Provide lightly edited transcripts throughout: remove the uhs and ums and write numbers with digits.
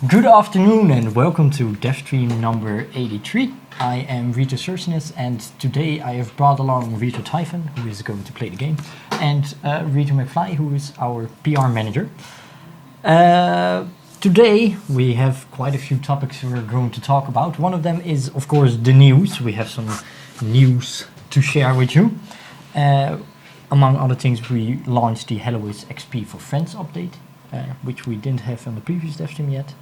Good afternoon and welcome to Devstream number 83. I am Rita Sursinus and today I have brought along Rita Typhon, who is going to play the game, and Rita McFly, who is our PR manager. Today we have quite a few topics we're going to talk about. One of them is, of course, the news. We have some news to share with you. Among other things, we launched the Hellowiz XP for Friends update, which we didn't have on the previous Devstream yet.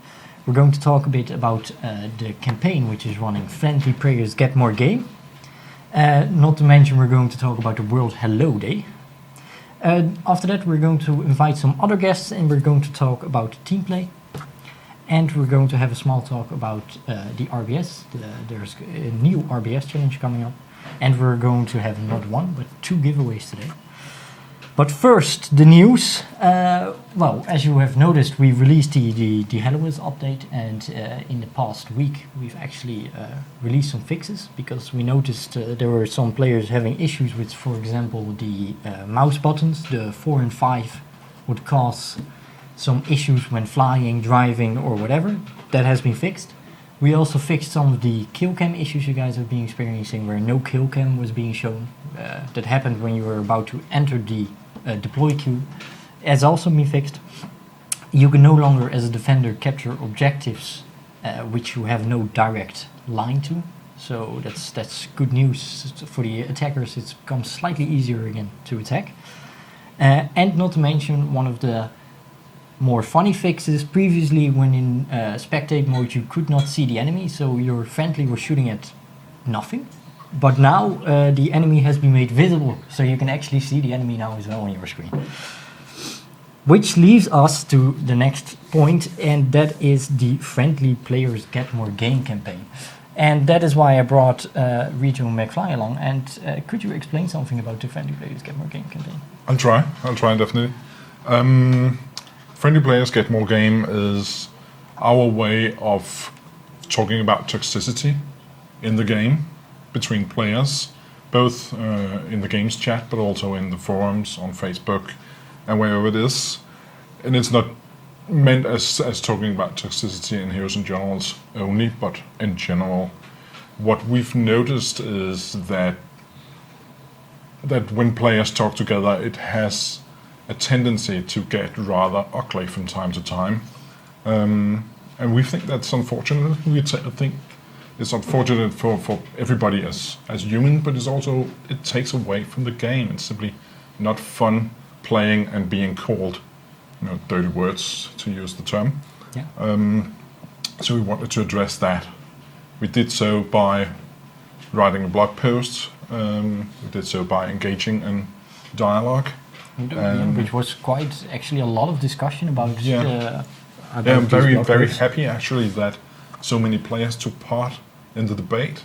We're going to talk a bit about the campaign which is running Friendly Players Get More Game. Not to mention we're going to talk about the World Hello Day. After that we're going to invite some other guests and we're going to talk about team play. And we're going to have a small talk about the RBS. There's a new RBS challenge coming up. And we're going to have not one but two giveaways today. But first, the news. Well, as you have noticed, we released the Hellowiz update, and in the past week we've actually released some fixes because we noticed there were some players having issues with, for example, the mouse buttons. The 4 and 5 would cause some issues when flying, driving, or whatever. That has been fixed. We also fixed some of the kill cam issues you guys have been experiencing, where no kill cam was being shown. That happened when you were about to enter the deploy queue. Has also been fixed. You can no longer, as a defender, capture objectives which you have no direct line to. So that's good news for the attackers. It's become slightly easier again to attack. And not to mention one of the more funny fixes. Previously, when in spectate mode, you could not see the enemy, so your friendly was shooting at nothing. But now the enemy has been made visible, so you can actually see the enemy now as well on your screen. Which leaves us to the next point, and that is the Friendly Players Get More Game campaign. And that is why I brought Rita McFly along. And could you explain something about the Friendly Players Get More Game campaign? I'll try definitely. Friendly Players Get More Game is our way of talking about toxicity in the game between players, both in the games chat, but also in the forums, on Facebook, and wherever it is. And it's not meant as talking about toxicity in Heroes and Generals only, but in general. What we've noticed is that when players talk together, it has a tendency to get rather ugly from time to time. And we think that's unfortunate. We think it's unfortunate for everybody as human, but it takes away from the game. It's simply not fun playing and being called, dirty words, to use the term. Yeah. So we wanted to address that. We did so by writing a blog post. We did so by engaging in dialogue. Which was quite actually a lot of discussion about. I'm very happy actually that so many players took part in the debate.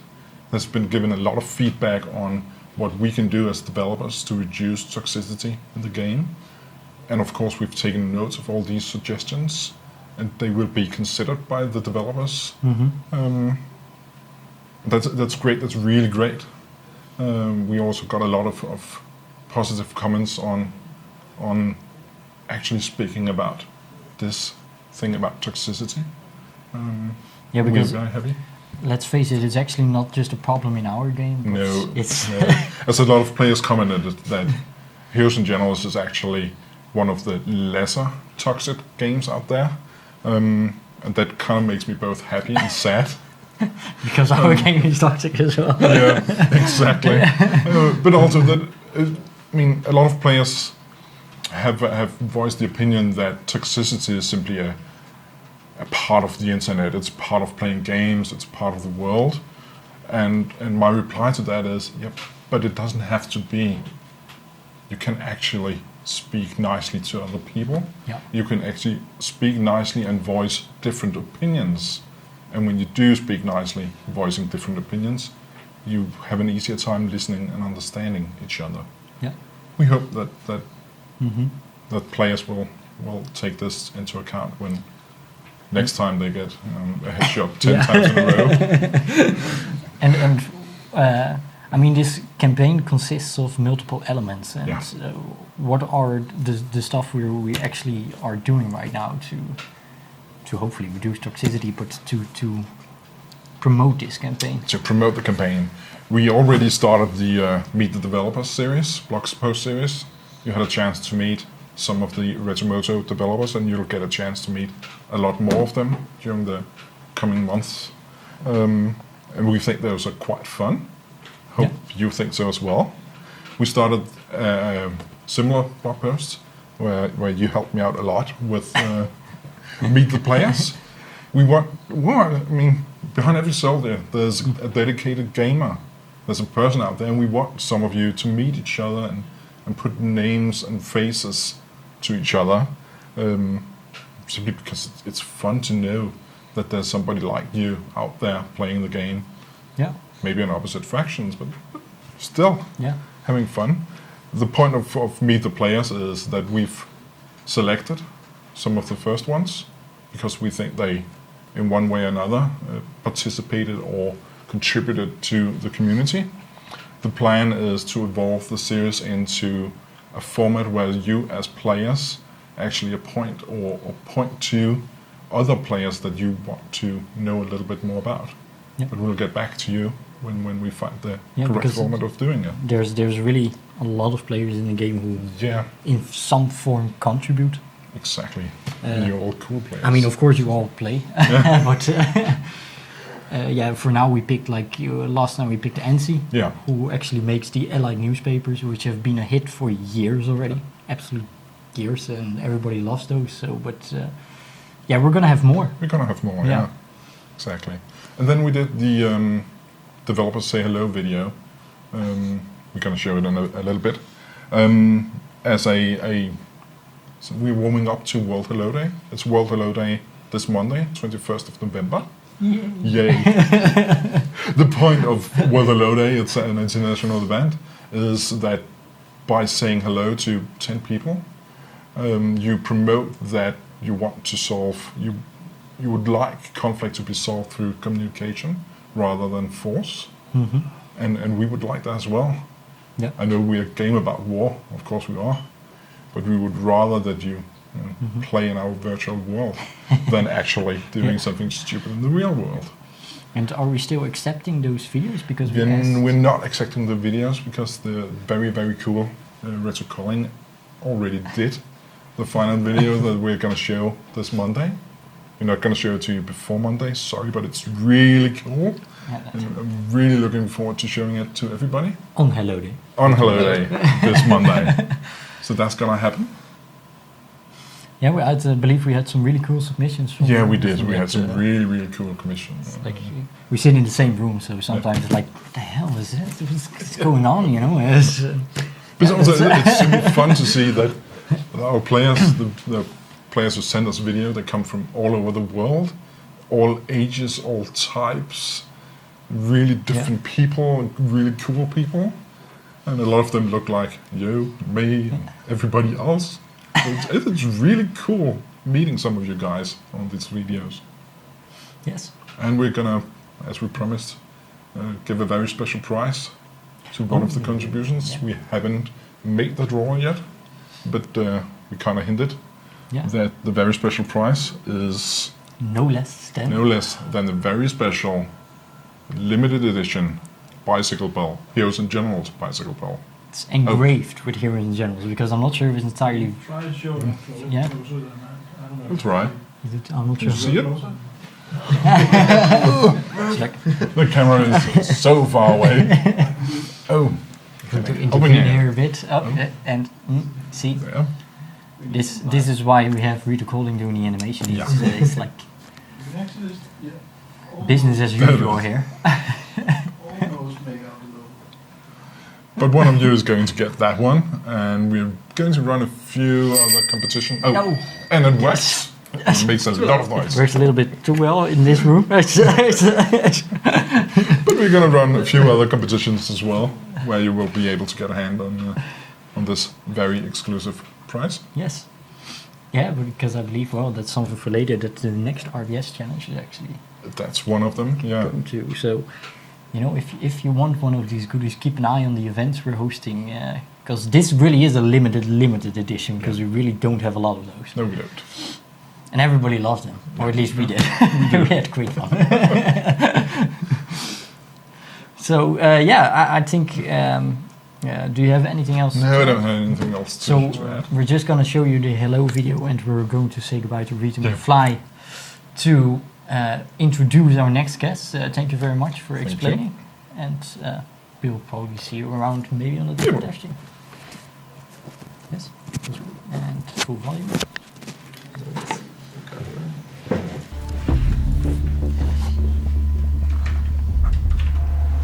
There's been given a lot of feedback on what we can do as developers to reduce toxicity in the game. And of course we've taken notes of all these suggestions and they will be considered by the developers. Mm-hmm. That's great, that's really great. We also got a lot of positive comments on actually speaking about this thing about toxicity. Because we're very happy. Let's face it, it's actually not just a problem in our game. No, it's as a lot of players commented that Heroes and Generals is actually one of the lesser toxic games out there, and that kind of makes me both happy and sad. Because our game is toxic as well. Yeah, exactly. But also that, a lot of players have voiced the opinion that toxicity is simply a part of the internet. It's part of playing games. It's part of the world. And my reply to that is, yep, but it doesn't have to be. You can actually speak nicely to other people. Yeah. You can actually speak nicely and voice different opinions. And when you do speak nicely, voicing different opinions, you have an easier time listening and understanding each other. Yeah. We hope that players will take this into account when next time they get a headshot 10 times in a row. And this campaign consists of multiple elements. And what are the stuff we actually are doing right now to to hopefully reduce toxicity, but to promote this campaign. To promote the campaign. We already started the Meet the Developers series, blog post series. You had a chance to meet some of the Retromoto developers, and you'll get a chance to meet a lot more of them during the coming months. And we think those are quite fun. Hope you think so as well. We started similar blog posts where you helped me out a lot with Meet the Players. Behind every soldier, there's a dedicated gamer. There's a person out there, and we want some of you to meet each other and put names and faces to each other, simply because it's fun to know that there's somebody like you out there playing the game. Yeah. Maybe in opposite fractions, but still having fun. The point of Meet the Players is that we've selected some of the first ones because we think they, in one way or another, participated or contributed to the community. The plan is to evolve the series into a format where you as players actually appoint or point to other players that you want to know a little bit more about. Yep. But we'll get back to you when we find the correct format of doing it. There's really a lot of players in the game who in some form contribute. Exactly. And you're all cool players. I mean, of course you all play, but for now we picked last time we picked NC, who actually makes the Allied newspapers, which have been a hit for years already, absolute years, and everybody loves those. So, but we're gonna have more. We're gonna have more, yeah, exactly. And then we did the developers say hello video. We're gonna show it in a little bit. As so we're warming up to World Hello Day. It's World Hello Day this Monday, 21st of November. Yay! The point of World Hello Day, it's an international event, is that by saying hello to 10 people, you promote that you want to solve, you would like conflict to be solved through communication rather than force. Mm-hmm. And we would like that as well. Yeah. I know we're a game about war, of course we are, but we would rather that you play in our virtual world than actually doing something stupid in the real world. And are we still accepting those videos? Because we're not accepting the videos because the very, very cool Retro Colin already did the final video that we're going to show this Monday. We're not going to show it to you before Monday, sorry, but it's really cool. And I'm really looking forward to showing it to everybody. On Hello Day. On Hello Day, this Monday. So that's going to happen. Yeah, I believe we had some really cool submissions. We did. We had some really, really cool commissions. Like we sit in the same room, so sometimes it's like, what the hell is that? What's going on, you know? But also, it's super fun to see that our players, the players who send us video, they come from all over the world, all ages, all types, really different people, really cool people. And a lot of them look like you, me, and everybody else. It's really cool meeting some of you guys on these videos. Yes. And we're gonna, as we promised, give a very special prize to one of the contributions. We haven't made the draw yet, but we kind of hinted that the very special prize is no less than the very special limited edition bicycle bell, Heroes and Generals bicycle bell. It's engraved with Heroes and Generals, because I'm not sure if it's entirely... Try to show it closer than I don't know. That's right. I'm not sure. You see it? The camera is so far away. Intervene here a bit. And see, this is why we have Rita Calling doing the animation. It's like business as usual here. But one of you is going to get that one, and we're going to run a few other competitions. And it works. It makes a lot of noise. It works a little bit too well in this room. But we're going to run a few other competitions as well, where you will be able to get a hand on this very exclusive prize. Yes. Yeah, because I believe, that's something for later, that the next RBS challenge is actually... That's one of them, going to. So, if you want one of these goodies, keep an eye on the events we're hosting, because this really is a limited edition, because we really don't have a lot of those. No, we don't. and everybody loved them, or at least we did. We had great fun. So I think. Do you have anything else? No, I don't have anything else to add. We're just gonna show you the hello video, and we're going to say goodbye to Rita. We'll fly to introduce our next guest. Thank you very much for explaining, and we'll probably see you around, maybe on the Devstream. Yes, and full volume.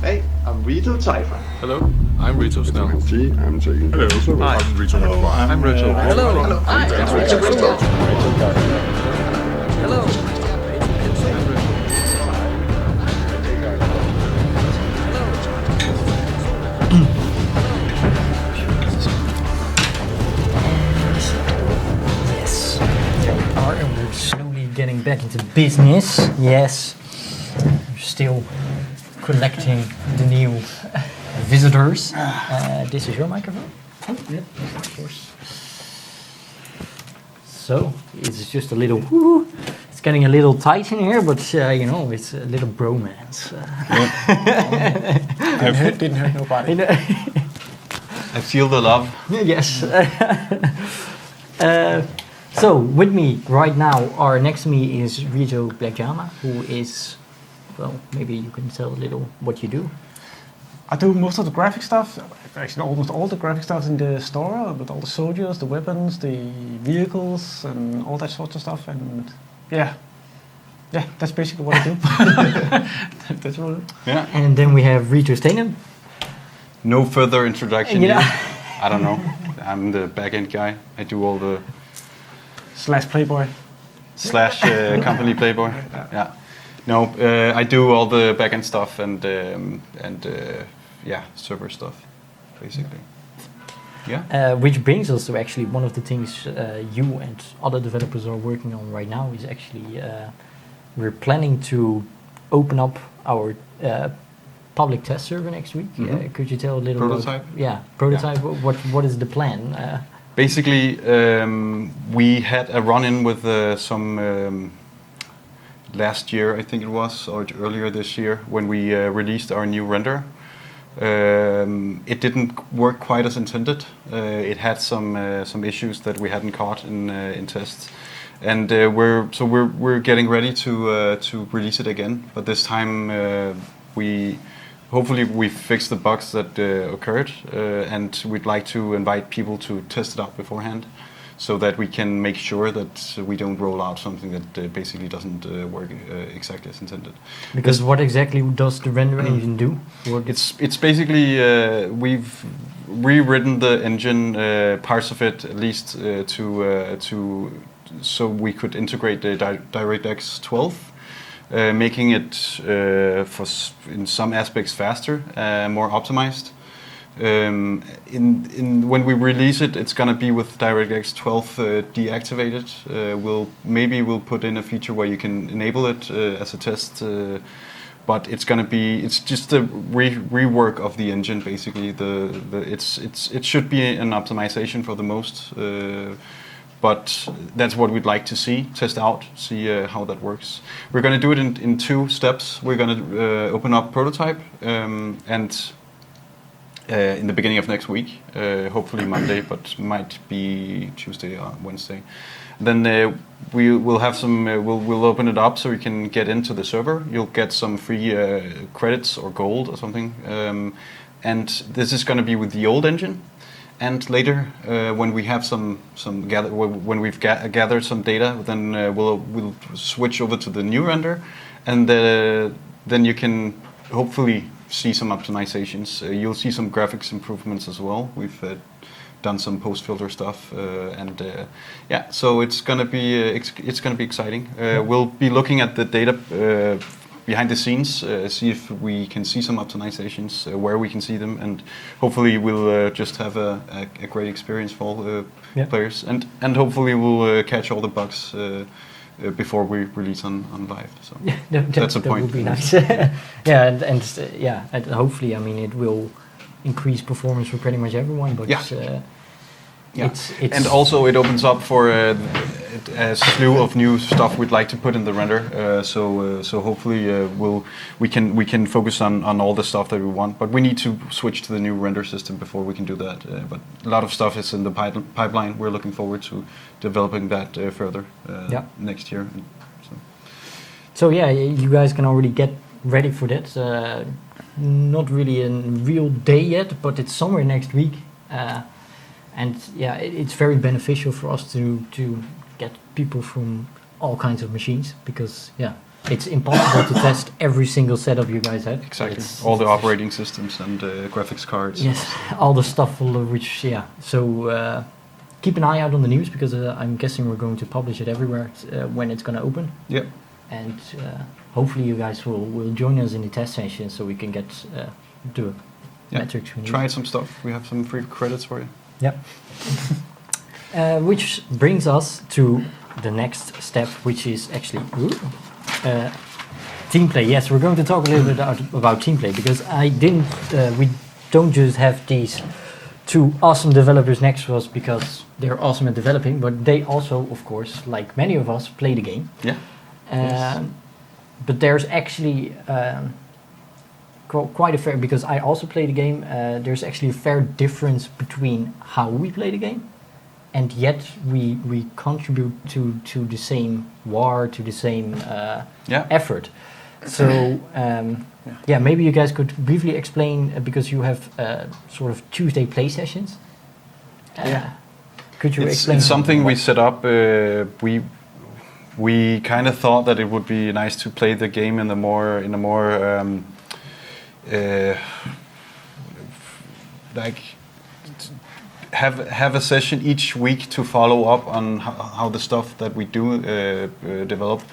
Hey, I'm Rito Taifa. Hello, I'm Rito Snell. I'm taking. Hello, Hi. I'm Rito. Hello, I'm Rachel. Hello, I'm Rito. Hello. Yes, there we are, and we're slowly getting back into business. Yes, we're still collecting the new visitors. This is your microphone? Yeah, of course. So, it's just a little, woo, it's getting a little tight in here, but it's a little bromance. Didn't hurt nobody. I feel the love. Yes. So, with me right now, next to me is Rito Blackjama, who is, well, maybe you can tell a little what you do. I do most of the graphic stuff, actually almost all the graphic stuff in the store, with all the soldiers, the weapons, the vehicles, and all that sort of stuff. And yeah, that's basically what I do. That's what I do. Yeah. And then we have Rito Stenen. No further introduction. Yeah. Here. I don't know. I'm the back-end guy. I do all the / Playboy. / company Playboy. Yeah. No, I do all the back-end stuff and server stuff, basically. Yeah. Which brings us to actually one of the things you and other developers are working on right now is actually we're planning to open up our public test server next week. Mm-hmm. Could you tell a little Prototype? about prototype? Yeah. What is the plan? Basically, we had a run-in with some last year, I think it was, or earlier this year, when we released our new render. It didn't work quite as intended. It had some issues that we hadn't caught in tests, and we're getting ready to release it again. But this time hopefully we fixed the bugs that occurred, and we'd like to invite people to test it out beforehand, so that we can make sure that we don't roll out something that basically doesn't work exactly as intended. Because what exactly does the render engine do? It's basically we've rewritten the engine, parts of it at least, so we could integrate the DirectX 12, making it in some aspects faster, more optimized. When we release it, it's gonna be with DirectX 12 deactivated. We'll put in a feature where you can enable it as a test, but it's just a rework of the engine basically. It should be an optimization for the most, but that's what we'd like to test out, see how that works. We're gonna do it in 2 steps. We're gonna open up prototype and. In the beginning of next week, hopefully Monday, but might be Tuesday or Wednesday. Then we will have some. We'll open it up so you can get into the server. You'll get some free credits or gold or something. And this is going to be with the old engine. And later, when we have when we've gathered some data, then we'll switch over to the new render, and then you can hopefully see some optimizations. You'll see some graphics improvements as well. We've done some post filter stuff, so it's gonna be exciting. We'll be looking at the data behind the scenes, see if we can see some optimizations, where we can see them, and hopefully we'll just have a great experience for all the players, and hopefully we'll catch all the bugs before we release on live. So that's a point. That would be nice. and hopefully, I mean, it will increase performance for pretty much everyone. But it's and also it opens up for a slew of new stuff we'd like to put in the render. So hopefully we can focus on all the stuff that we want. But we need to switch to the new render system before we can do that. But a lot of stuff is in the pipeline. We're looking forward to developing that further next year. So yeah, you guys can already get ready for that. Not really a real day yet, but it's somewhere next week. And yeah, it's very beneficial for us to get people from all kinds of machines, because it's impossible to test every single setup you guys have. Exactly. All the operating systems and graphics cards. Yes, all the stuff which So keep an eye out on the news, because I'm guessing we're going to publish it everywhere when it's going to open. Yep. And hopefully you guys will join us in the test session, so we can get do metrics we need. Try some stuff. We have some free credits for you. Yep. Which brings us to the next step, which is actually team play. Yes, we're going to talk a little bit about team play, because we don't just have these two awesome developers next to us because they're awesome at developing, but they also, of course, like many of us, play the game. Yeah. But there's actually quite a fair, because I also play the game, there's actually a fair difference between how we play the game, and yet we contribute to the same war, to the same effort. So maybe you guys could briefly explain, because you have sort of Tuesday play sessions. Could you explain? It's something we set up. We kind of thought that it would be nice to play the game in a more like have a session each week to follow up on how the stuff that we do develop,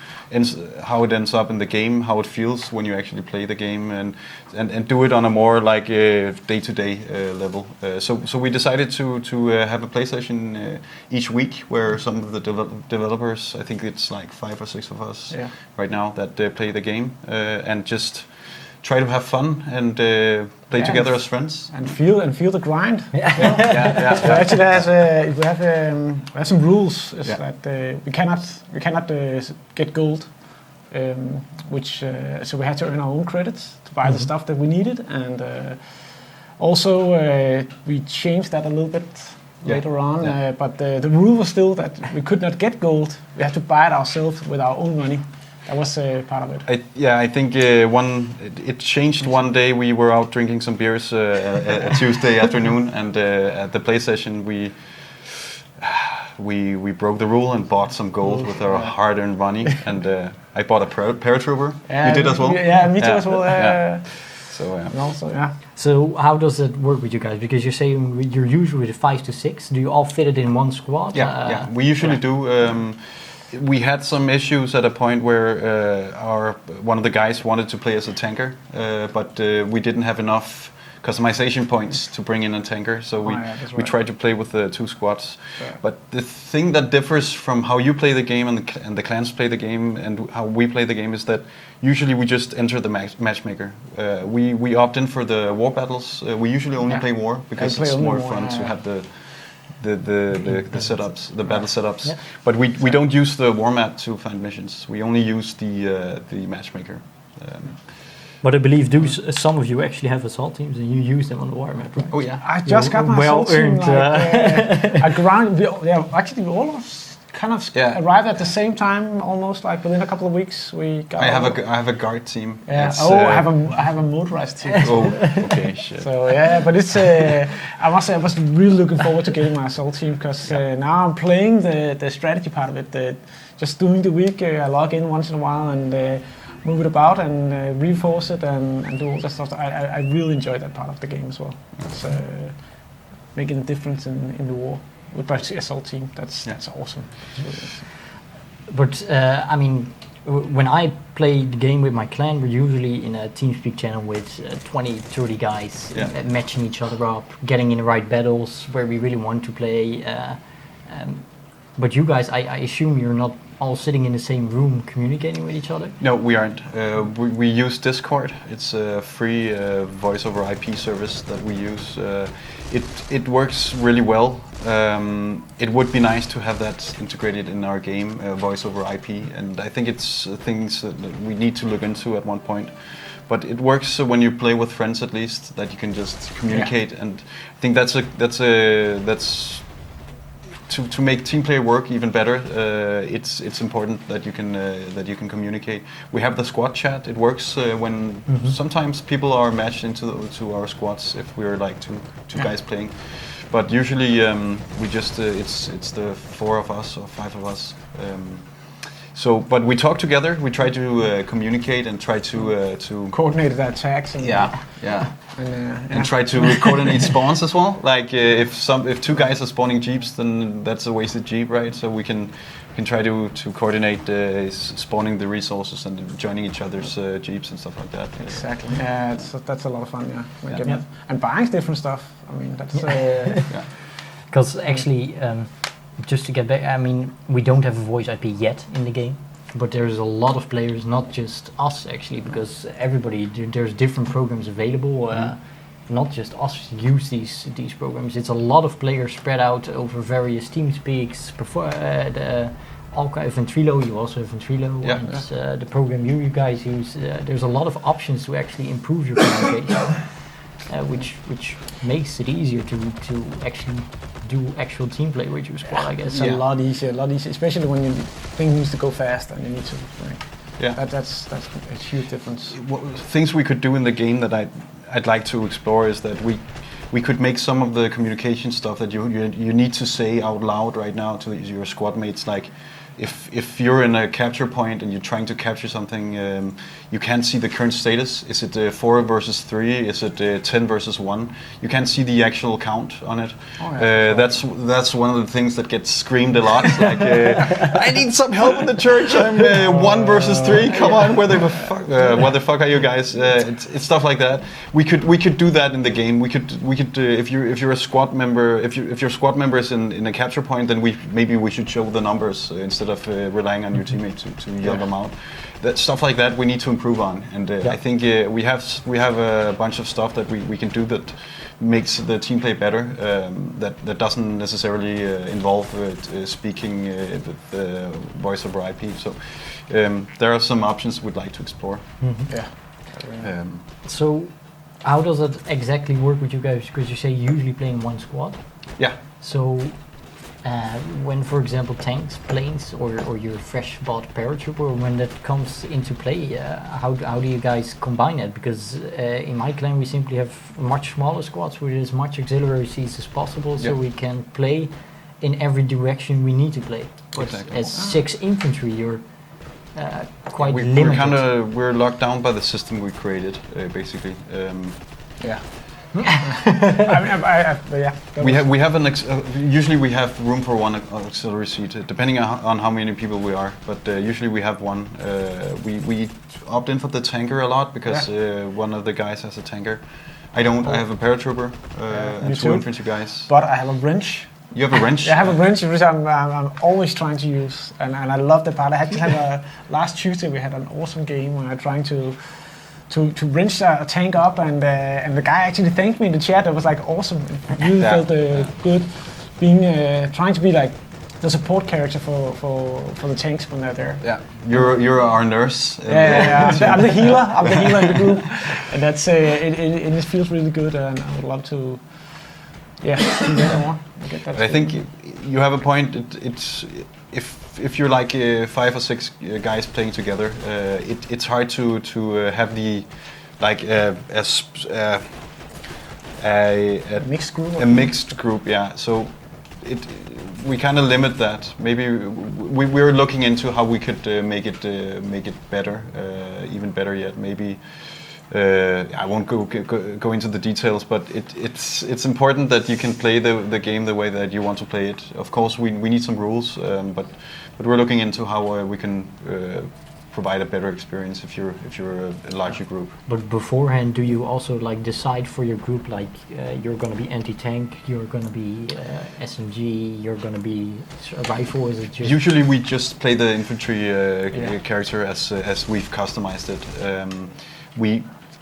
how it ends up in the game, how it feels when you actually play the game, and do it on a more like day-to-day level. So we decided to have a play session each week, where some of the developers, I think it's like 5 or 6 of us right now, that play the game and just try to have fun and play together as friends and feel the grind. So actually, we have some rules. Is that we cannot get gold, which so we had to earn our own credits to buy the stuff that we needed, and also we changed that a little bit later on. But the rule was still that we could not get gold. We had to buy it ourselves with our own money. That was part of it. I think it changed one day. We were out drinking some beers a Tuesday afternoon, and at the play session we broke the rule and bought some gold with our hard-earned money. And I bought a paratrooper. You did as well. Yeah, me too as well. So So how does it work with you guys? Because you're saying you're usually 5 to 6. Do you all fit it in one squad? We usually do. We had some issues at a point where one of the guys wanted to play as a tanker, but we didn't have enough customization points to bring in a tanker, so we tried to play with the 2 squads. But the thing that differs from how you play the game and the clans play the game and how we play the game is that usually we just enter the matchmaker. We opt in for the war battles. We usually only play war because it's more fun to have the setups, the battle setups. But we don't use the war map to find missions. We only use the matchmaker. But I believe some of you actually have assault teams, and you use them on the war map, right? Oh yeah. I just got my assault team a ground. Actually, all of us kind of arrived at the same time, almost like within a couple of weeks. We got. I have a guard team. Yeah. I have a motorized team. Oh, okay, shit. So but it's. I must say, I was really looking forward to getting my assault team, because now I'm playing the strategy part of it. Just during the week, I log in once in a while and move it about and reinforce it and do all that stuff. I really enjoy that part of the game as well. It's making a difference in the war with my assault team. That's awesome. But I mean, when I play the game with my clan, we're usually in a TeamSpeak channel with 20, 30 guys matching each other up, getting in the right battles where we really want to play. But you guys, I assume you're not all sitting in the same room communicating with each other? No, we aren't. We use Discord. It's a free voice over IP service that we use. it works really well. It would be nice to have that integrated in our game, voice over IP, and I think it's things that we need to look into at one point. But it works when you play with friends, at least, that you can just communicate, and I think that's to make team play work even better. It's important that you can communicate. We have the squad chat. It works when sometimes people are matched into our squads if we're like two guys playing. But usually we just it's the 4 of us or 5 of us. But we talk together. We try to communicate and try to coordinate the attacks. And, and try to coordinate spawns as well. Like if 2 guys are spawning jeeps, then that's a wasted jeep, right? So we can try to coordinate spawning the resources and joining each other's jeeps and stuff like that. Exactly. Yeah, that's a lot of fun. Yeah. And buying different stuff. I mean, that's because actually. Just to get back, I mean, we don't have a voice IP yet in the game, but there's a lot of players, not just us actually, because there's different programs available. Not just us use these programs. It's a lot of players spread out over various TeamSpeaks. Ventrilo, you also have Ventrilo, and the program you guys use. There's a lot of options to actually improve your communication, which makes it easier to actually do actual team play with your squad, I guess. It's a lot easier, especially when things need to go fast and you need to. That's a huge difference. Things we could do in the game that I'd like to explore is that we could make some of the communication stuff that you need to say out loud right now to your squad mates, like. If you're in a capture point and you're trying to capture something, you can't see the current status. Is it 4 versus 3? Is it 10 versus 1? You can't see the actual count on it. That's one of the things that gets screamed a lot. Like, I need some help in the church. I'm 1 versus 3. Come on, what the fuck are you guys? It's stuff like that. We could do that in the game. We could if you're a squad member, if your squad member is in a capture point, then maybe we should show the numbers instead of relying on your teammate to yell them out. That stuff like that we need to improve on, and I think we have a bunch of stuff that we can do that makes the team play better. That doesn't necessarily involve speaking the voice over IP. So there are some options we'd like to explore. So how does it exactly work with you guys? Because you say usually playing one squad. Yeah. So. When, for example, tanks, planes, or your fresh bought paratrooper, when that comes into play, how do you guys combine it? Because in my clan we simply have much smaller squads with as much auxiliary seats as possible, so we can play in every direction we need to play. But as 6 infantry, you're quite limited. We're locked down by the system we created, basically. We have usually we have room for 1 auxiliary seat, depending on how many people we are. But usually we have 1. We opt in for the tanker a lot because one of the guys has a tanker. I don't. I have a paratrooper and 2 infantry guys. But I have a wrench. You have a wrench? I have a wrench, which I'm always trying to use, and I love that part. I actually had last Tuesday we had an awesome game when I was trying to wrench a tank up, and the guy actually thanked me in the chat. That was like awesome. It really felt good being trying to be like the support character for the tanks when they're there. Yeah, you're our nurse. I'm the healer. I'm the healer in the group, and that's it feels really good. And I would love to do that more. I think you have a point. It's if you're like 5 or 6 guys playing together, it's hard to have the like a mixed group. A mixed group, yeah. So we kind of limit that. Maybe we're looking into how we could make it better, even better yet. Maybe. I won't go into the details, but it's important that you can play the game the way that you want to play it. Of course, we need some rules, but we're looking into how we can provide a better experience if you're a larger group. But beforehand, do you also like decide for your group, like you're going to be anti-tank, you're going to be SMG, you're going to be a rifle? Is it just usually we just play the infantry character as we've customized it.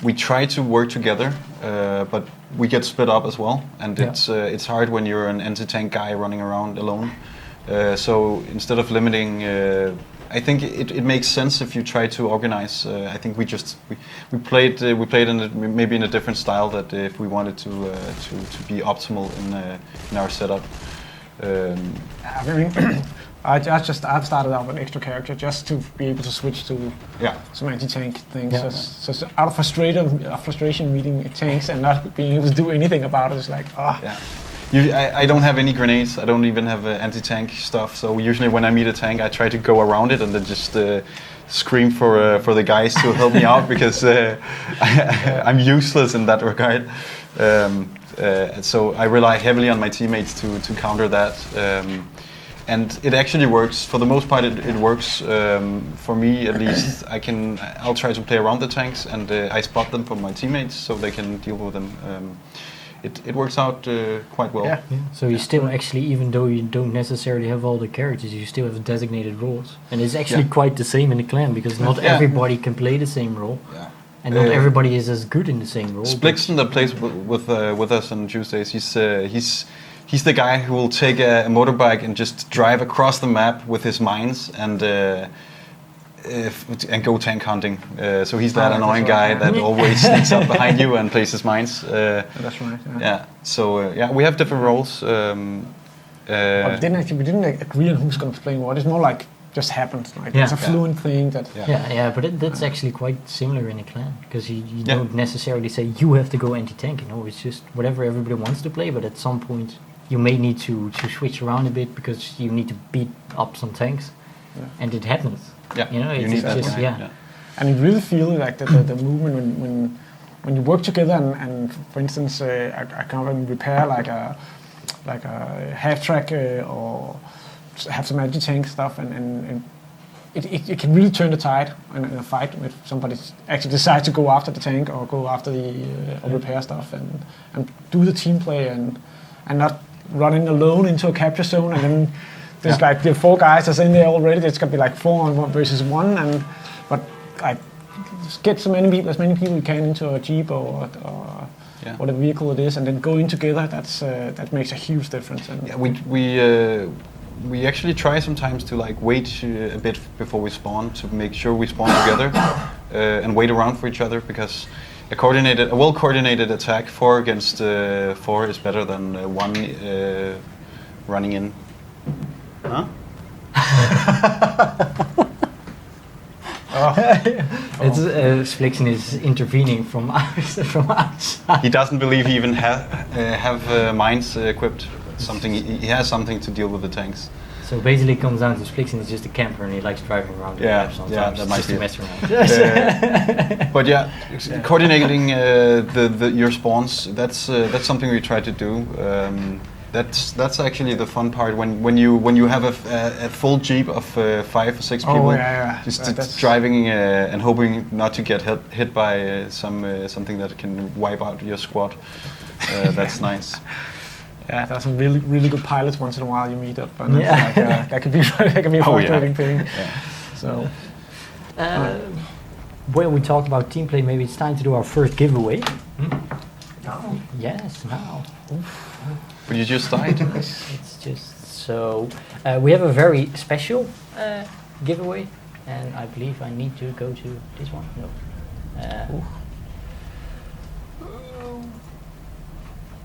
we try to work together, but we get split up as well, and it's hard when you're an anti-tank guy running around alone. So instead of limiting, I think it makes sense if you try to organize. I think we played maybe in a different style that if we wanted to be optimal in our setup. I mean, I've started out with an extra character just to be able to switch to some anti-tank things. Yeah. So out of frustration meeting tanks and not being able to do anything about it, it's like, Yeah. I don't have any grenades. I don't even have anti-tank stuff. So usually when I meet a tank, I try to go around it and then just scream for the guys to help me out because I'm useless in that regard. So I rely heavily on my teammates to counter that. And it actually works. For the most part, it works. For me, at least, I'll try to play around the tanks, and I spot them from my teammates so they can deal with them. It works out quite well. Yeah. So you still actually, even though you don't necessarily have all the characters, you still have designated roles, and it's actually quite the same in the clan because not everybody can play the same role. Yeah. And not everybody is as good in the same role. Splixon that plays with us on Tuesdays, he's the guy who will take a motorbike and just drive across the map with his mines and go tank hunting. So he's that annoying guy that always sneaks up behind you and plays his mines. That's right. Yeah. So we have different roles. But we didn't agree on who's going to play what. It's more like just happens. Like it's a fluent thing that. But that's actually quite similar in a clan because you don't necessarily say you have to go anti-tank. You know, it's just whatever everybody wants to play. But at some point, you may need to switch around a bit because you need to beat up some tanks, and it happens. Yeah, you know, you it's need that just one. And it really feels like the movement when you work together and for instance, I can repair like a half track or have some anti-tank stuff and it can really turn the tide in a fight if somebody actually decides to go after the tank or go after the or repair stuff and do the team play and not running alone into a capture zone and then there's like the 4 guys that's in there already. It's gonna be like 4 on 1 versus 1 but like just get as many people you can into a jeep or whatever vehicle it is and then go in together. That makes a huge difference. And we actually try sometimes to like wait a bit before we spawn to make sure we spawn together and wait around for each other because a well coordinated attack 4 against 4 is better than 1 running in. Huh? It's Splixon is intervening from outside. He doesn't believe he even have mines equipped. He has something to deal with the tanks. So basically, it comes down to Splixon is just a camper and he likes driving around the map sometimes. That might just be to mess around. But coordinating your spawns. That's something we try to do. That's actually the fun part when you have a full jeep of 5 or 6 people, just driving and hoping not to get hit by something that can wipe out your squad. That's nice. Yeah, there's some really good pilots once in a while you meet up, and that can be a frustrating thing. Yeah. So, when we talk about team play, maybe it's time to do our first giveaway. Now? Yes, now. But you just died. It's just so. We have a very special giveaway, and I believe I need to go to this one. No.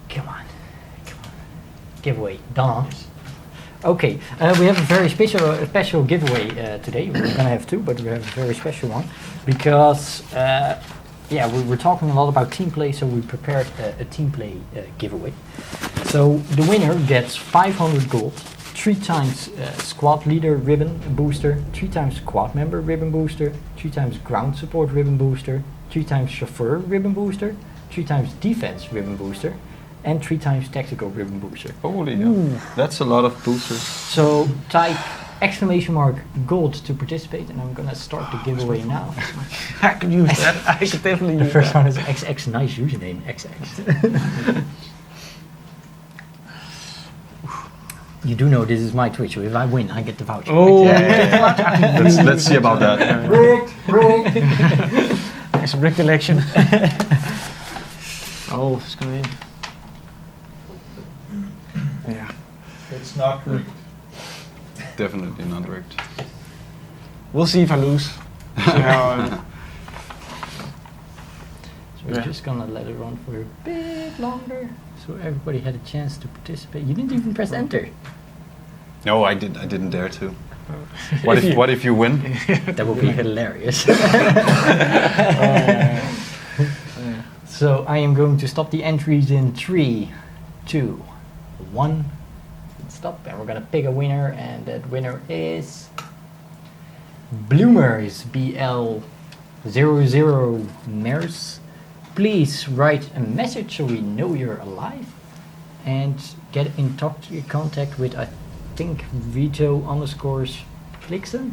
Come on. Giveaway done. Okay, we have a very special giveaway today. We're gonna have 2, but we have a very special one because we were talking a lot about team play, so we prepared a team play giveaway. So the winner gets 500 gold, 3 times squad leader ribbon booster, 3 times squad member ribbon booster, 3 times ground support ribbon booster, 3 times chauffeur ribbon booster, 3 times defense ribbon booster, and 3 times tactical ribbon booster. Holy hell. That's a lot of boosters. So type !gold to participate, and I'm gonna start the giveaway now. I could use that. I could definitely use that. The first one is XX, nice username, XX. You do know this is my Twitch, so if I win, I get the voucher. Oh, Let's see about that. It's a rigged election. Oh, it's gonna be. Yeah. It's not rigged. Definitely not rigged. We'll see if I lose. So we're just gonna let it run for a bit longer, so everybody had a chance to participate. You didn't even press enter. No, I didn't dare to. What if you win? That would be hilarious. So I am going to stop the entries in 3, 2, 1. Stop, and we're gonna pick a winner, and that winner is Bloomers, BL00 Mers. Please write a message so we know you're alive, and get in contact with, I think, Vito_Flixen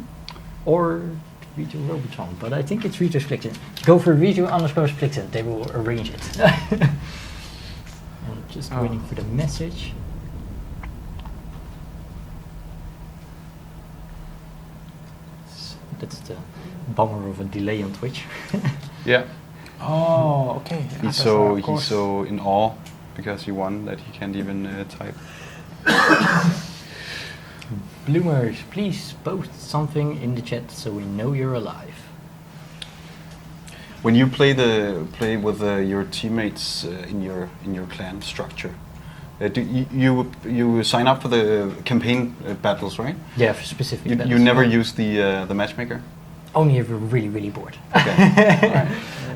or Vito Robotron, but I think it's Vito Flixen. Go for Vito_Flixen, they will arrange it. I'm just waiting for the message. That's the bummer of a delay on Twitch. Yeah. Oh, okay. He's so in awe because he won that he can't even type. Bloomers, please post something in the chat so we know you're alive. When you play with your teammates in your clan structure, do you sign up for the campaign battles, right? Yeah, for specific battles. You never use the matchmaker? Only if we're really, really bored. Okay.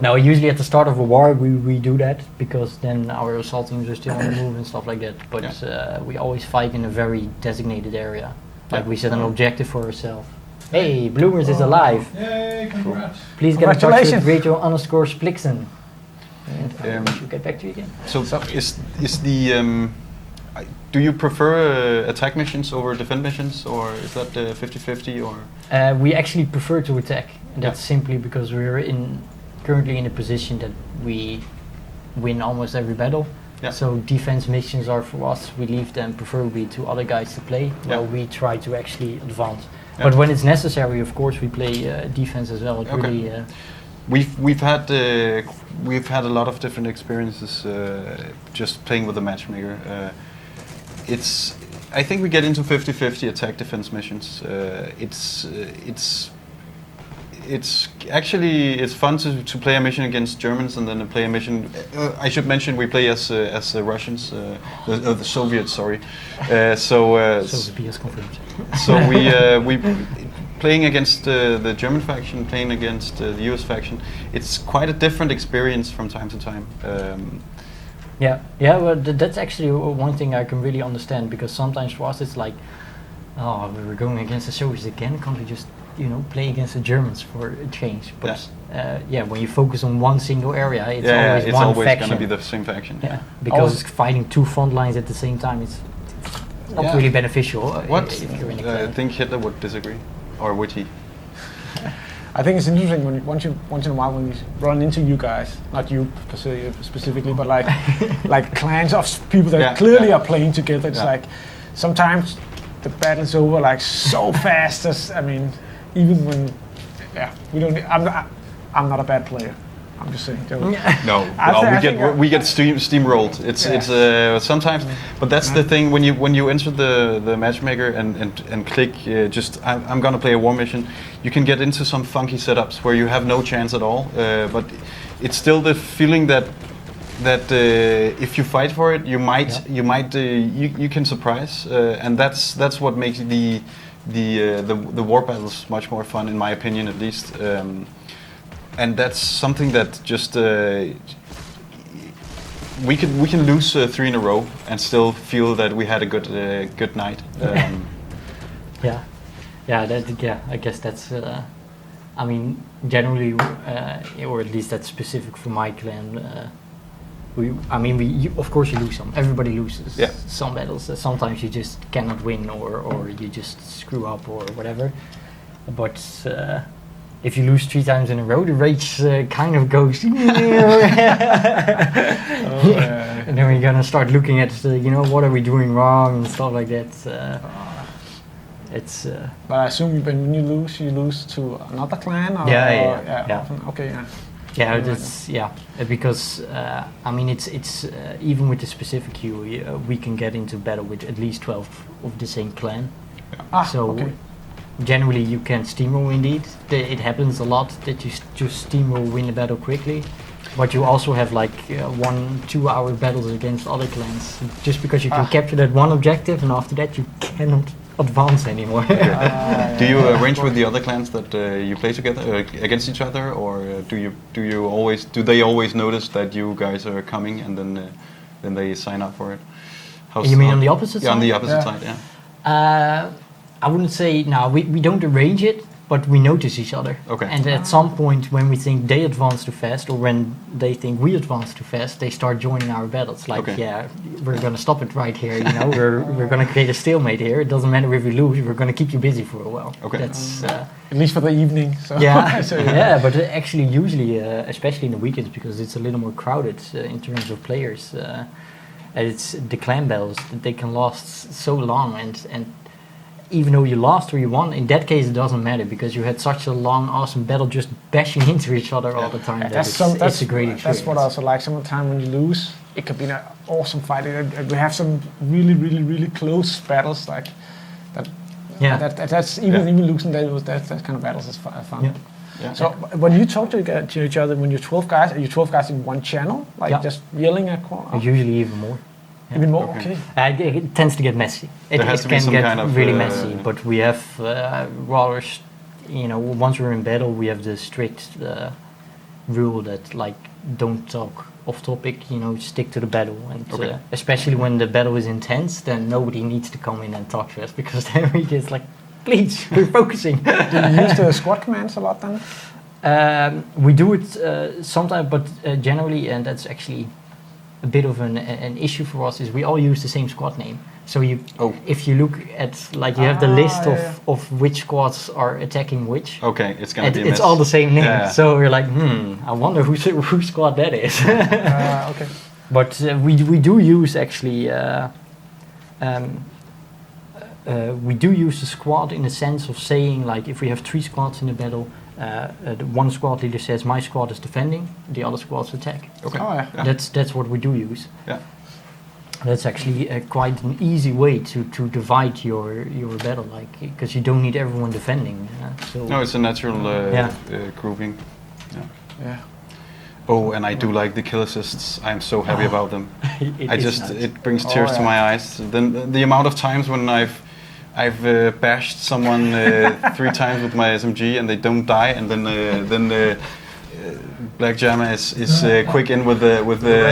No, usually at the start of a war we do that, because then our assault teams are still on the move and stuff like that. But we always fight in a very designated area. Like we set an objective for ourselves. Hey, Bloomers is alive. Yay, congrats. Please get in touch with Congratulations. Rachel_Splixen. And I should get back to you again. So is the do you prefer attack missions over defend missions, or is that 50-50 or? We actually prefer to attack, and that's simply because we're currently in a position that we win almost every battle. Yeah. So defense missions are for us, we leave them preferably to other guys to play, while we try to actually advance. Yeah. But when it's necessary, of course, we play defense as well. It really, We've had a lot of different experiences just playing with the matchmaker. I think we get into 50-50 attack defense missions. It's fun to play a mission against Germans and then play a mission. I should mention we play as the Russians, the Soviets. Sorry. Soviets confirmed. So we playing against the German faction, playing against the US faction. It's quite a different experience from time to time. Well, that's actually one thing I can really understand, because sometimes for us it's like, oh, we're going against the Soviets again. Can't we just play against the Germans for a change? But when you focus on one single area, it's always one faction. Going to be the same faction. Yeah, because fighting two front lines at the same time is not really beneficial. If you're in a clan. I think Hitler would disagree, or would he? I think it's interesting when once in a while when we run into you guys, not you specifically, but like clans of people that clearly are playing together. It's like sometimes the battle's over like so fast. Even when we don't. I'm not a bad player. I'm just saying. No, we get steamrolled. It's sometimes, but that's the thing when you enter the matchmaker and click I'm gonna play a war mission. You can get into some funky setups where you have no chance at all. But it's still the feeling that if you fight for it, you can surprise, and that's what makes the war battles much more fun, in my opinion, at least. And that's something that just we can lose 3 in a row and still feel that we had a good night. I guess that's. Generally, or at least that's specific for my clan. Of course you lose some. Everybody loses some battles. Sometimes you just cannot win, or you just screw up or whatever. But if you lose 3 times in a row, the rage kind of goes. And then we're gonna start looking at what are we doing wrong and stuff like that. But I assume when you lose to another clan. Or, Yeah. Okay. Yeah. Yeah, that's because I mean it's even with the specific queue, we can get into battle with at least 12 of the same clan. So okay. generally you can steamroll indeed. It happens a lot that you just steamroll, win the battle quickly. But you also have like 1-2 hour battles against other clans just because you can capture that one objective, and after that you cannot advance anymore. Do you arrange with the other clans that you play together against each other, or do they always notice that you guys are coming and then they sign up for it? You mean on the opposite side? Yeah, on the opposite side. Yeah. I wouldn't say we don't arrange it, but we notice each other. Okay. And at some point, when we think they advance too fast, or when they think we advance too fast, they start joining our battles. Like, we're gonna stop it right here. You know, we're gonna create a stalemate here. It doesn't matter if we lose. We're gonna keep you busy for a while. Okay. That's at least for the evening. So. Yeah, So, but actually, usually, especially in the weekends, because it's a little more crowded in terms of players. And it's the clan battles that they can last so long, and even though you lost or you won, in that case it doesn't matter because you had such a long, awesome battle just bashing into each other all the time. That's it's a great experience. That's what I also like. Some of the time when you lose, it could be an awesome fight. We have some really, really, really close battles like that. Yeah. That's even losing that kind of battles is fun. Yeah. Yeah. So when you talk to each other, when you're 12 guys, are you 12 guys in one channel, like just yelling at corner? Usually even more. Yeah. Even more, okay. It tends to get messy. It has to be can some get kind of, really messy, but we have rather, once we're in battle, we have the strict rule that like don't talk off topic. Stick to the battle, and especially when the battle is intense, then nobody needs to come in and talk to us because then we just like, please, we're focusing. Do you use the squad commands a lot then? We do it sometimes, but generally, and that's actually a bit of an issue for us, is we all use the same squad name. So if you look at, like, you have the list of which squads are attacking which. Okay, it's gonna be a it's mess. all the same name. Yeah. So you're like, I wonder whose squad that is. Okay. But we do use actually. We do use the squad in the sense of saying, like, if we have 3 squads in a battle, the one squad leader says my squad is defending, the other squads attack. Okay. Oh, yeah. That's what we do use. Yeah. That's actually quite an easy way to divide your battle, like, because you don't need everyone defending. No, it's a natural grouping. Yeah. Yeah. Oh, and I do like the kill assists. I'm so happy about them. It brings tears to my eyes. Then the amount of times when I've bashed someone 3 times with my SMG and they don't die, and then Black Jammer is quick in with the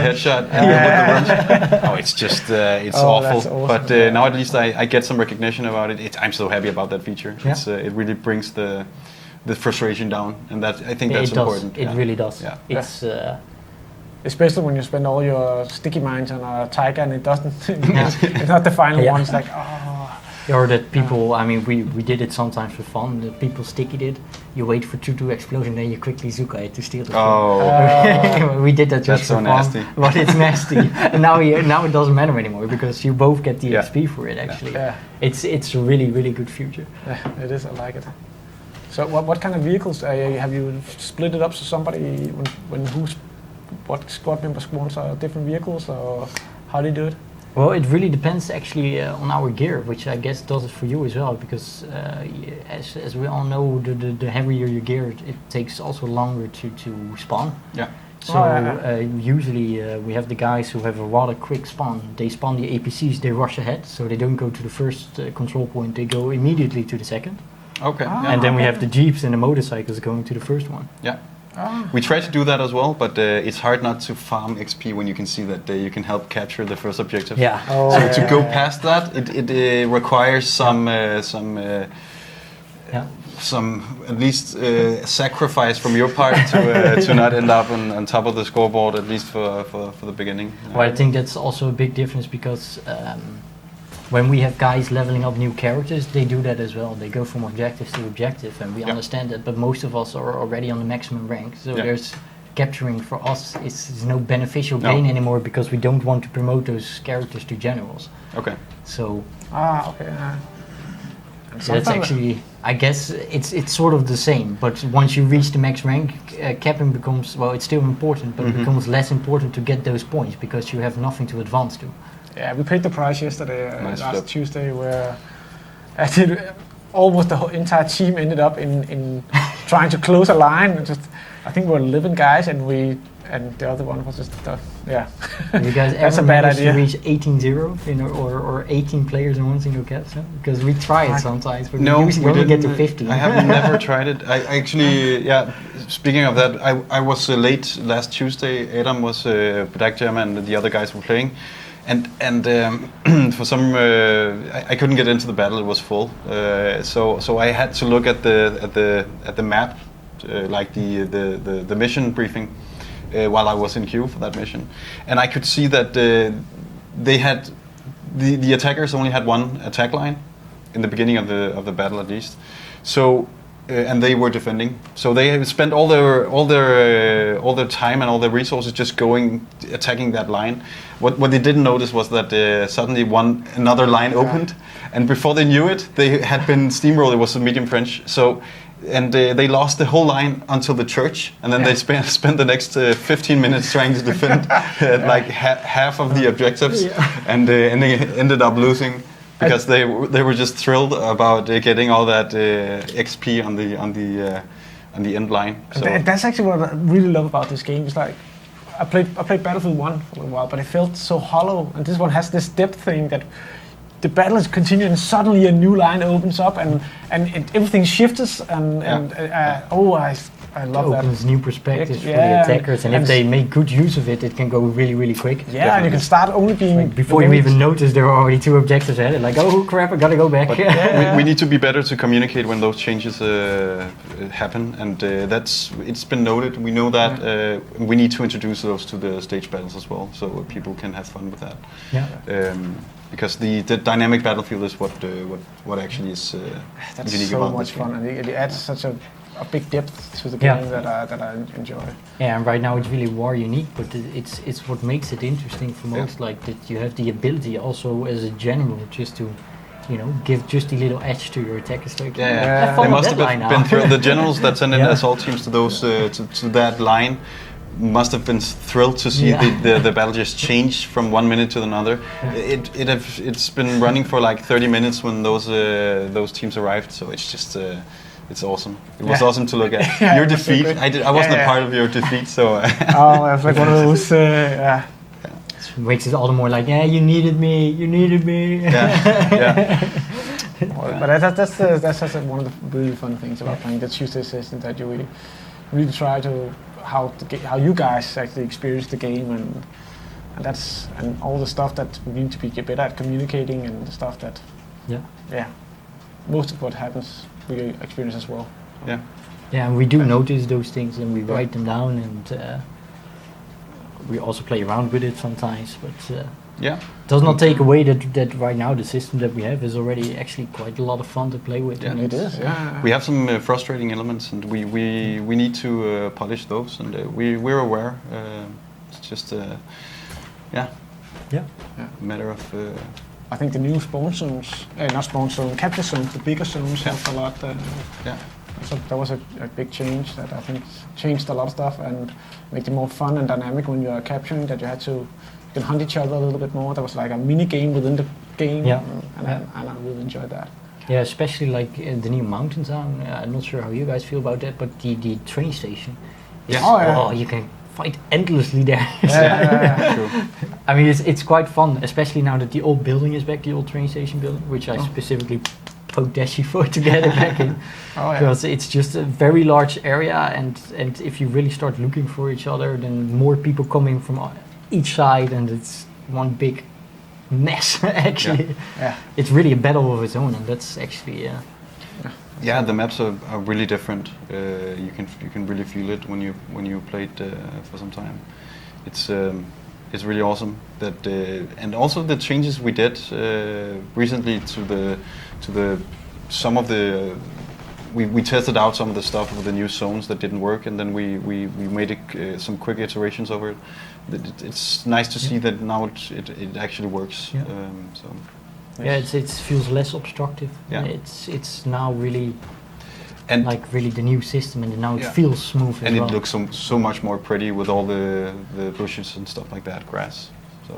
headshot and with the wrench. Oh, it's just it's awful. Awesome. But now at least I get some recognition about it. I'm so happy about that feature. Yeah. It really brings the frustration down, and I think that's important. It really does. Yeah. It's especially when you spend all your sticky mines on a tiger and it doesn't. It's not the final one. It's like, or that people, I mean, we did it sometimes for fun. That people stickied it. You wait for 2 explosion, then you quickly Zuka it to steal the Oh, we did that just that's for so fun, nasty. but it's nasty. And now it doesn't matter anymore because you both get the XP for it. Actually, it's a really, really good feature. Yeah, it is. I like it. So what kind of vehicles have you split it up so somebody what squad members sponsor different vehicles, or how do you do it? Well, it really depends actually on our gear, which I guess does it for you as well, because as we all know, the heavier your gear, it takes also longer to spawn. Yeah. So usually we have the guys who have a rather quick spawn. They spawn the APCs, they rush ahead, so they don't go to the first control point, they go immediately to the second. Okay. And then we have the jeeps and the motorcycles going to the first one. Yeah. We try to do that as well, but it's hard not to farm XP when you can see that you can help capture the first objective. Yeah. So to go past that, it requires some at least sacrifice from your part to not end up on top of the scoreboard, at least for the beginning. Well, I think that's also a big difference because when we have guys leveling up new characters, they do that as well. They go from objective to objective, and we understand that. But most of us are already on the maximum rank, so there's capturing for us is no beneficial gain anymore because we don't want to promote those characters to generals. Okay. So. Okay. So that's actually, I guess it's sort of the same, but once you reach the max rank, capping becomes, well, it's still important, but it becomes less important to get those points because you have nothing to advance to. Yeah, we paid the price yesterday, Nice last flip. Tuesday, where actually almost the whole entire team ended up in trying to close a line. And just, I think we were 11 guys, and the other one was just, yeah. Have you guys That's ever a bad managed idea. to reach 18-0, or 18 players in one single cap? Because we try it sometimes, but we usually only get to 15. I have never tried it. I actually, yeah. Speaking of that, I was late last Tuesday. Adam was Black Jam, and the other guys were playing, and for some I couldn't get into the battle. It was full, so I had to look at the map, like the mission briefing. While I was in queue for that mission, and I could see that they had the attackers only had one attack line in the beginning of the battle at least. So and they were defending. So they had spent all their time and all their resources just going attacking that line. What they didn't notice was that suddenly another line opened, and before they knew it, they had been steamrolled. It was a medium French. So. And they lost the whole line until the church, and then they spent the next 15 minutes trying to defend like half of the objectives, and they ended up losing because they were just thrilled about getting all that XP on the end line. So That's actually what I really love about this game. It's like I played Battlefield 1 for a while, but it felt so hollow, and this one has this depth thing that. The battle is continuing, and suddenly a new line opens up, and everything shifts, I love it that. opens new perspectives for the Yeah, attackers, and if they make good use of it, it can go really, really quick. Yeah, and you can start only being... Like before you even notice, there are already 2 objectives ahead. Like, oh crap, I gotta go back. But we need to be better to communicate when those changes happen, and it's been noted. We know that we need to introduce those to the stage battles as well, so people can have fun with that. Yeah. Because the dynamic battlefield is what actually is That's unique so about much this fun, game. and it adds such a big depth to the game that I enjoy. Yeah, and right now it's really war unique, but it's what makes it interesting for most. Like that you have the ability also as a general just to, give just a little edge to your attackers. Like, Yeah. fun They with must that have line been now. thrilled. The generals that send in Yeah. assault teams to those to that line must have been thrilled to see the battle just change from 1 minute to another. Yeah. It's been running for like 30 minutes when those teams arrived, so it's just it's awesome. It was awesome to look at. Your defeat. I wasn't a part of your defeat, so. Oh, it was like one of those. It makes it all the more like, yeah, you needed me. Yeah. But that's one of the really fun things about playing the Tuesday session, that you really try to how you guys actually experience the game, and all the stuff that we need to be better at communicating, and the stuff that most of what happens we experience as well. Yeah, and we do notice those things, and we write them down, and we also play around with it sometimes, but does not take away that right now the system that we have is already actually quite a lot of fun to play with. Yeah, it is. Yeah. We have some frustrating elements, and we need to polish those, and we're aware. It's just a matter of. I think the new spawn zones, not spawn zone, capture zones, the bigger zones helped a lot. So that was a big change that I think changed a lot of stuff and made it more fun and dynamic when you are capturing, that you can hunt each other a little bit more. There was like a mini game within the game, and I really enjoyed that. Yeah, especially like the new mountain town. I'm not sure how you guys feel about that, but the train station. You can fight endlessly there. True. I mean, it's quite fun, especially now that the old building is back, the old train station building, which I specifically poked Dashi for to get it back in. Because it's just a very large area, and if you really start looking for each other, then more people coming from each side, and it's one big mess actually. It's really a battle of its own, and that's actually the maps are really different. You can really feel it when you played for some time. It's really awesome that and also the changes we did recently to the some of the we tested out some of the stuff with the new zones that didn't work, and then we made some quick iterations over it. It's nice to see that now it actually works. Yeah, it feels less obstructive. Yeah. It's now really And like really the new system, and now it Yeah. feels smooth as and well. it looks so much more pretty with all the bushes and stuff like that, grass. So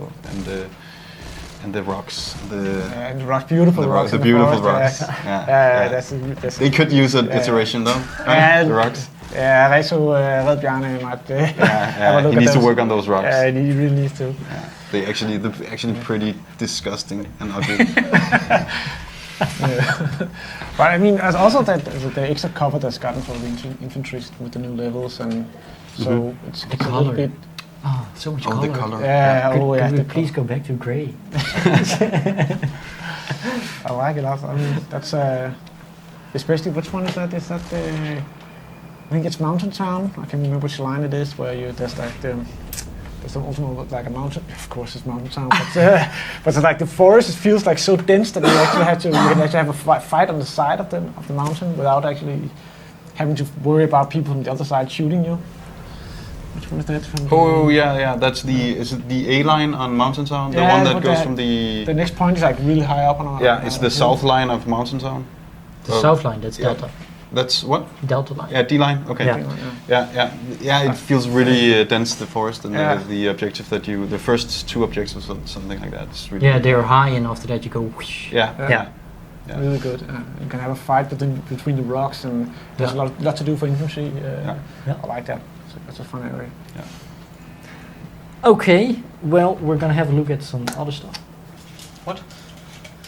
and the rocks, And the rock, beautiful rocks. the in beautiful forest, rocks. Yeah, Yeah. that's They could use an iteration though. And- The rocks. Yeah, Rezo Red Bjarne might have a look He at needs to those. work on those rocks. Yeah, he really needs to. They're actually pretty disgusting and ugly. But I mean, as also that the extra cover that's gotten for the infantry with the new levels, and so it's a color. little bit. Oh, so much Oh, color. the color. Yeah, Could, oh yeah. could we the please go back to grey? I like it. I mean, that's especially which one is that? Is that the? I think it's Mountain Town. I can't remember which line it is where there's like there's also like a mountain. Of course, it's Mountain Town, but it's like the forest. It feels like so dense that you can actually have a fight on the side of the mountain without actually having to worry about people on the other side shooting you. Which one is that? From Oh yeah. That's is it the A line on Mountain Town? The Yeah, one that but goes the- from the. The next point is like really high up on. Yeah, it's the south line of Mountain Town. The south line, that's yeah. Delta. That's what? Delta line. Yeah, D line. Okay. Yeah. Yeah. It feels really dense, the forest, and Yeah. the objective the first two objectives or something like that. It's really. Yeah, they're high, and after that you go whoosh. Yeah. Yeah. Yeah. Really good. You can have a fight between the rocks, and there's Yeah. a lot to do for infantry. Yeah. I like that. It's a fun area. Okay, well, we're gonna have a look at some other stuff. What?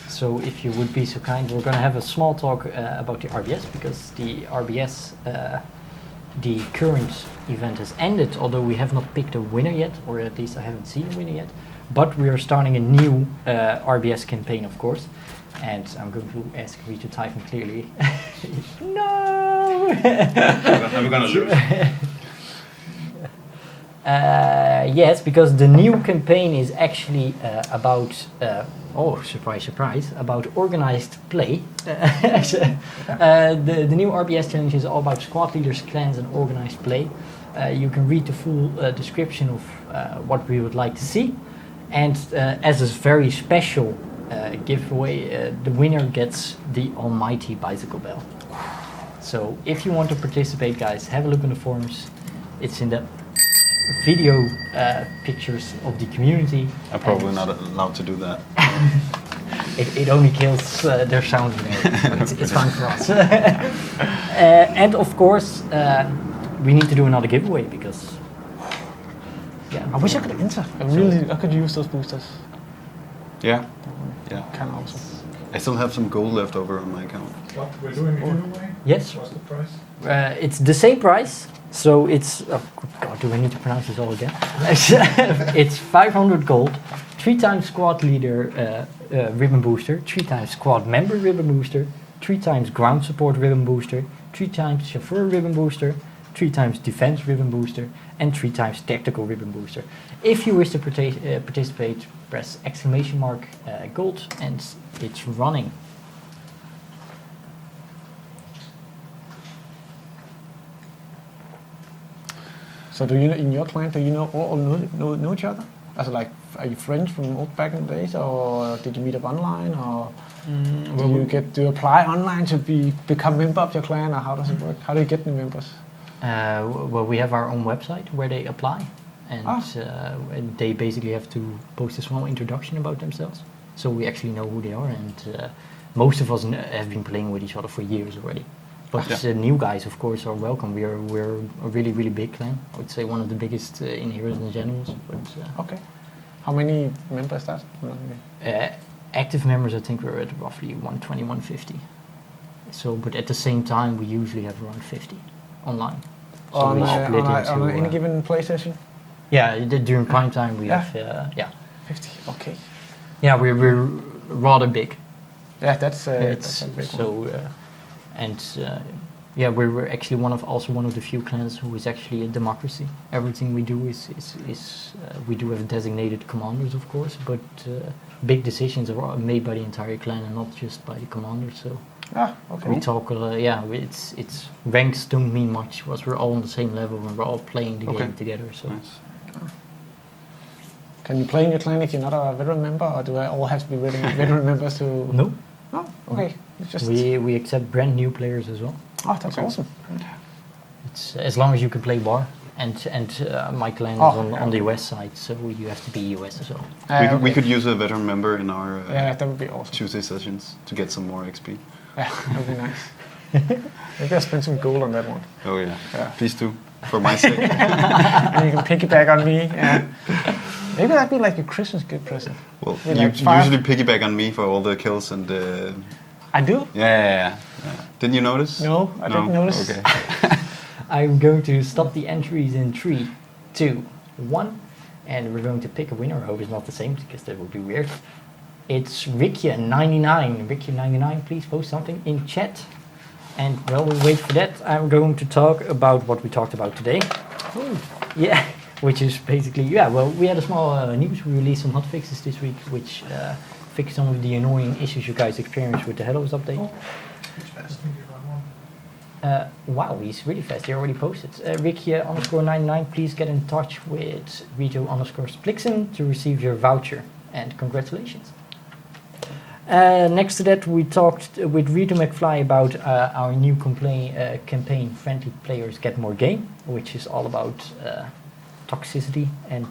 So if you would be so kind, we're gonna have a small talk about the RBS, because the RBS, the current event has ended, although we have not picked a winner yet, or at least I haven't seen a winner yet. But we are starting a new RBS campaign, of course, and I'm going to ask you to type in clearly. No! I'm gonna lose. Yes, because the new campaign is actually about, oh, surprise, surprise, about organized play. The new RBS challenge is all about squad leaders, clans, and organized play. You can read the full description of what we would like to see. And as a very special giveaway, the winner gets the almighty bicycle bell. So if you want to participate, guys, have a look on the forums. It's in the video pictures of the community. I'm probably not allowed to do that. It only kills their sound in there. It's fine for us. And of course, we need to do another giveaway because. Yeah, I wish I could enter. I could use those boosters. Yeah. Kind of awesome. I still have some gold left over on my account. What? We're doing a giveaway? Yes, What's the price? it's the same price. So it's, oh God, do I need to pronounce this all again? It's 500 gold, 3 times squad leader ribbon booster, 3 times squad member ribbon booster, 3 times ground support ribbon booster, 3 times chauffeur ribbon booster, 3 times defense ribbon booster, and 3 times tactical ribbon booster. If you wish to participate, press ! gold, and it's running. So do you in your clan? Do you all know each other? As like, are you friends from old back in the days, or did you meet up online, or do you apply online to become member of your clan, or how does it work? How do you get new members? Well, we have our own website where they apply, and they basically have to post a small introduction about themselves, so we actually know who they are, and most of us have been playing with each other for years already. But new guys, of course, are welcome. We're a really, really big clan. I would say one of the biggest in Heroes and Generals. But, okay. How many members is that? Active members, I think we're at roughly 120, 150. So, but at the same time, we usually have around 50 online. So On, we split on into, any given play session? Yeah, during prime time we have 50. Okay. Yeah, we're rather big. Yeah, that's a big so. one. We're actually one of the few clans who is actually a democracy. Everything we do is we do have designated commanders, of course, but big decisions are made by the entire clan and not just by the commander. So okay. we talk. It's ranks don't mean much because we're all on the same level and we're all playing the game together. So. Nice. Can you play in your clan if you're not a veteran member, or do I all have to be veteran members to? No, Oh, okay. It's just we accept brand new players as well. oh, that's awesome. It's as long as you can play War, and my clan is on the US side, so you have to be US as well. We could use a veteran member in our Yeah, that would be awesome. Tuesday sessions to get some more XP. Yeah, that would be nice. Maybe I'll spend some gold on that one. Oh yeah, Yeah. please do, for my sake. And you can piggyback on me. Yeah. Maybe that'd be like your Christmas gift present. Well, Yeah, you like 5. usually piggyback on me for all the kills and. I do? Yeah. Didn't you notice? No, I didn't notice. Okay. I'm going to stop the entries in 3, 2, 1, and we're going to pick a winner. I hope it's not the same, because that would be weird. It's Rikia99. Rikia99, please post something in chat. And while we wait for that, I'm going to talk about what we talked about today. Ooh. Yeah, which is basically, well, we had a small news. We released some hotfixes this week, which fixed some of the annoying issues you guys experienced with the Hellos update. Wow, he's really fast. He already posted. Rikia_99, please get in touch with Rito_Splixen to receive your voucher. And congratulations. Next to that, we talked with Rito McFly about our new campaign, Friendly Players Get More Game, which is all about toxicity and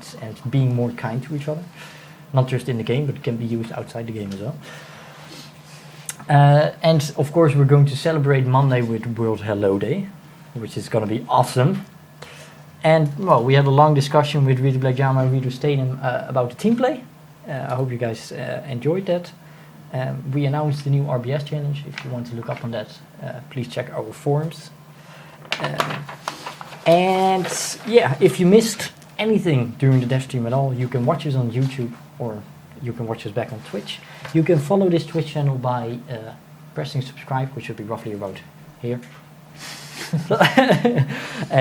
being more kind to each other. Not just in the game, but it can be used outside the game as well. And of course, we're going to celebrate Monday with World Hello Day, which is going to be awesome. And well, we had a long discussion with Rito Blackjama and Rito Stadium about the team play. I hope you guys enjoyed that. We announced the new RBS challenge. If you want to look up on that, please check our forums. And yeah, if you missed anything during the Devstream at all, you can watch us on YouTube, or you can watch us back on Twitch. You can follow this Twitch channel by pressing subscribe, which should be roughly about here.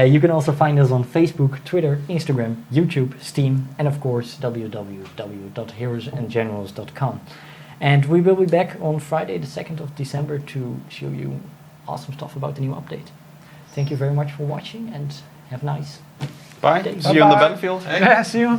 You can also find us on Facebook, Twitter, Instagram, YouTube, Steam, and of course www.heroesandgenerals.com. And we will be back on Friday the 2nd of December to show you awesome stuff about the new update. Thank you very much for watching, and have a nice Bye. day. See you on the Bye-bye. battlefield. Yeah, see you.